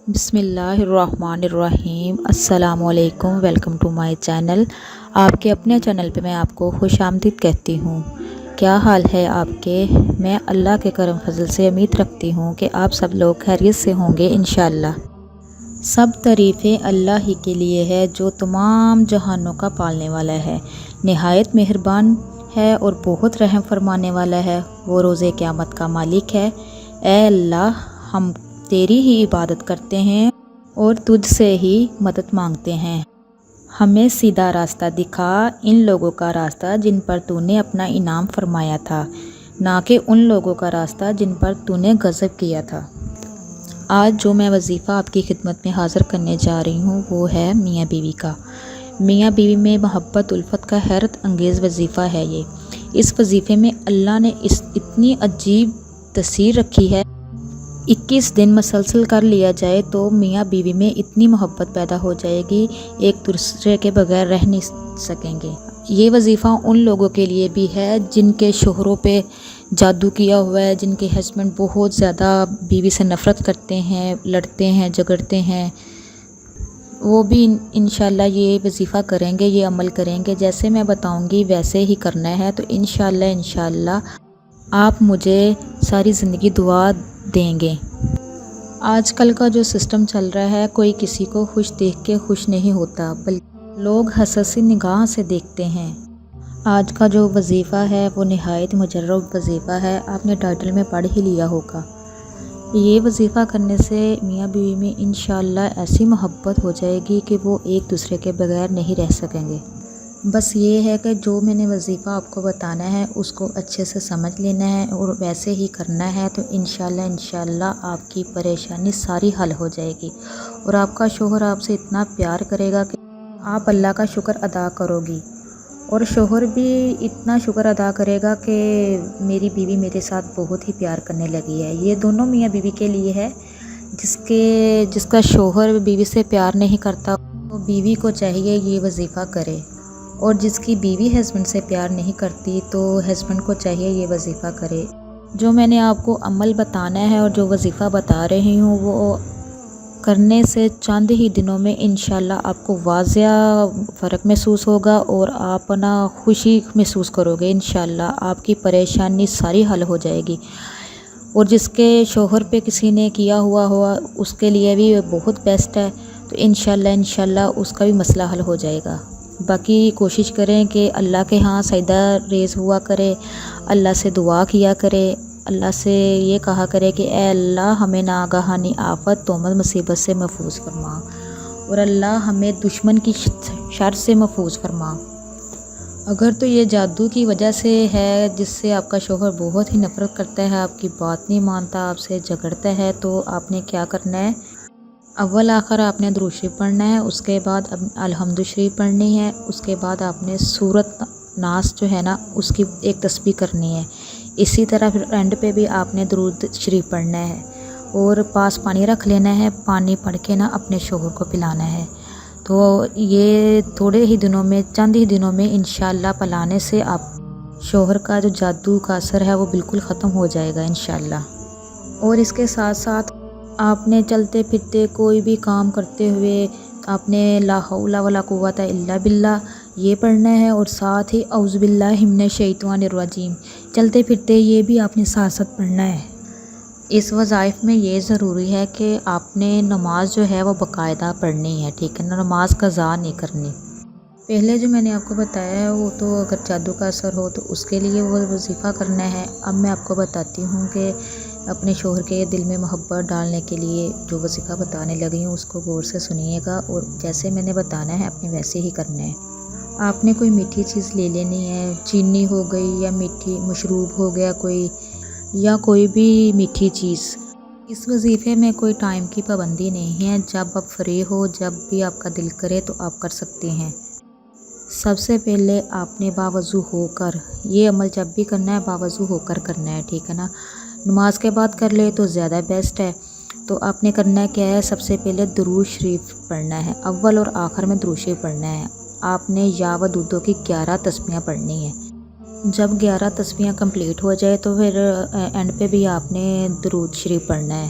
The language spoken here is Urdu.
بسم اللہ الرحمن الرحیم۔ السلام علیکم، ویلکم ٹو مائی چینل۔ آپ کے اپنے چینل پہ میں آپ کو خوش آمدید کہتی ہوں۔ کیا حال ہے آپ کے؟ میں اللہ کے کرم فضل سے امید رکھتی ہوں کہ آپ سب لوگ خیریت سے ہوں گے انشاءاللہ۔ سب تعریفیں اللہ ہی کے لیے ہے جو تمام جہانوں کا پالنے والا ہے، نہایت مہربان ہے اور بہت رحم فرمانے والا ہے۔ وہ روز قیامت کا مالک ہے۔ اے اللہ، ہم تیری ہی عبادت کرتے ہیں اور تجھ سے ہی مدد مانگتے ہیں۔ ہمیں سیدھا راستہ دکھا، ان لوگوں کا راستہ جن پر تو نے اپنا انعام فرمایا تھا، نہ کہ ان لوگوں کا راستہ جن پر تو نے غضب کیا تھا۔ آج جو میں وظیفہ آپ کی خدمت میں حاضر کرنے جا رہی ہوں وہ ہے میاں بیوی کا۔ میاں بیوی میں محبت الفت کا حیرت انگیز وظیفہ ہے یہ۔ اس وظیفے میں اللہ نے اتنی عجیب تاثیر رکھی ہے۔ 21 دن مسلسل کر لیا جائے تو میاں بیوی میں اتنی محبت پیدا ہو جائے گی، ایک دوسرے کے بغیر رہ نہیں سکیں گے۔ یہ وظیفہ ان لوگوں کے لیے بھی ہے جن کے شوہروں پہ جادو کیا ہوا ہے، جن کے ہسبینڈ بہت زیادہ بیوی سے نفرت کرتے ہیں، لڑتے ہیں، جھگڑتے ہیں۔ وہ بھی انشاءاللہ یہ وظیفہ کریں گے، یہ عمل کریں گے، جیسے میں بتاؤں گی ویسے ہی کرنا ہے تو انشاءاللہ آپ مجھے ساری زندگی دعا دیں گے۔ آج کل کا جو سسٹم چل رہا ہے، کوئی کسی کو خوش دیکھ کے خوش نہیں ہوتا، بلکہ لوگ حساسی نگاہ سے دیکھتے ہیں۔ آج کا جو وظیفہ ہے وہ نہایت مجرب وظیفہ ہے، آپ نے ٹائٹل میں پڑھ ہی لیا ہوگا۔ یہ وظیفہ کرنے سے میاں بیوی میں انشاءاللہ ایسی محبت ہو جائے گی کہ وہ ایک دوسرے کے بغیر نہیں رہ سکیں گے۔ بس یہ ہے کہ جو میں نے وظیفہ آپ کو بتانا ہے اس کو اچھے سے سمجھ لینا ہے اور ویسے ہی کرنا ہے تو انشاءاللہ آپ کی پریشانی ساری حل ہو جائے گی اور آپ کا شوہر آپ سے اتنا پیار کرے گا کہ آپ اللہ کا شکر ادا کرو گی، اور شوہر بھی اتنا شکر ادا کرے گا کہ میری بیوی میرے ساتھ بہت ہی پیار کرنے لگی ہے۔ یہ دونوں میاں بیوی کے لیے ہے۔ جس کا شوہر بیوی سے پیار نہیں کرتا تو بیوی کو چاہیے یہ وظیفہ کرے، اور جس کی بیوی ہسبینڈ سے پیار نہیں کرتی تو ہسبینڈ کو چاہیے یہ وظیفہ کرے۔ جو میں نے آپ کو عمل بتانا ہے اور جو وظیفہ بتا رہی ہوں وہ کرنے سے چند ہی دنوں میں انشاءاللہ آپ کو واضح فرق محسوس ہوگا اور آپ نا خوشی محسوس کرو گے۔ انشاءاللہ آپ کی پریشانی ساری حل ہو جائے گی، اور جس کے شوہر پہ کسی نے کیا ہوا اس کے لیے بھی بہت بیسٹ ہے، تو انشاءاللہ اس کا بھی مسئلہ حل ہو جائے گا۔ باقی کوشش کریں کہ اللہ کے ہاں سجدہ ریز ہوا کرے، اللہ سے دعا کیا کرے، اللہ سے یہ کہا کرے کہ اے اللہ ہمیں ناگہانی آفت تہمت مصیبت سے محفوظ فرما، اور اللہ ہمیں دشمن کی شر سے محفوظ فرما۔ اگر تو یہ جادو کی وجہ سے ہے جس سے آپ کا شوہر بہت ہی نفرت کرتا ہے، آپ کی بات نہیں مانتا، آپ سے جھگڑتا ہے، تو آپ نے کیا کرنا ہے، اول آخر آپ نے درود شریف پڑھنا ہے، اس کے بعد الحمد شریف پڑھنی ہے، اس کے بعد آپ نے سورۃ ناس جو ہے نا اس کی ایک تسبیح کرنی ہے۔ اسی طرح پھر اینڈ پہ بھی آپ نے درود شریف پڑھنا ہے اور پاس پانی رکھ لینا ہے، پانی پڑھ کے نا اپنے شوہر کو پلانا ہے۔ تو یہ تھوڑے ہی دنوں میں، چند ہی دنوں میں انشاءاللہ پلانے سے آپ شوہر کا جو جادو کا اثر ہے وہ بالکل ختم ہو جائے گا انشاءاللہ۔ اور اس کے ساتھ ساتھ آپ نے چلتے پھرتے کوئی بھی کام کرتے ہوئے آپ نے لا حول ولا قوت الا باللہ یہ پڑھنا ہے، اور ساتھ ہی اعوذ باللہ من الشیطان الرجیم چلتے پھرتے یہ بھی آپ نے ساتھ ساتھ پڑھنا ہے۔ اس وظائف میں یہ ضروری ہے کہ آپ نے نماز جو ہے وہ باقاعدہ پڑھنی ہے، ٹھیک ہے نا، نماز قضا نہیں کرنی۔ پہلے جو میں نے آپ کو بتایا ہے وہ تو اگر جادو کا اثر ہو تو اس کے لیے وہ وظیفہ کرنا ہے۔ اب میں آپ کو بتاتی ہوں کہ اپنے شوہر کے دل میں محبت ڈالنے کے لیے جو وظیفہ بتانے لگی ہوں اس کو غور سے سنیے گا، اور جیسے میں نے بتانا ہے اپنے ویسے ہی کرنا ہے۔ آپ نے کوئی میٹھی چیز لے لینی ہے، چینی ہو گئی یا میٹھی مشروب ہو گیا کوئی، یا کوئی بھی میٹھی چیز۔ اس وظیفے میں کوئی ٹائم کی پابندی نہیں ہے، جب آپ فری ہو، جب بھی آپ کا دل کرے تو آپ کر سکتے ہیں۔ سب سے پہلے آپ نے باوضو ہو کر یہ عمل جب بھی کرنا ہے باوضو ہو کر کرنا ہے، ٹھیک ہے نا، نماز کے بعد کر لے تو زیادہ بیسٹ ہے۔ تو آپ نے کرنا کیا ہے، سب سے پہلے درود شریف پڑھنا ہے، اول اور آخر میں درود شریف پڑھنا ہے۔ آپ نے یا ودودوں کی 11 تسبیحیں پڑھنی ہیں۔ جب 11 تسبیحیں کمپلیٹ ہو جائے تو پھر اینڈ پہ بھی آپ نے درود شریف پڑھنا ہے۔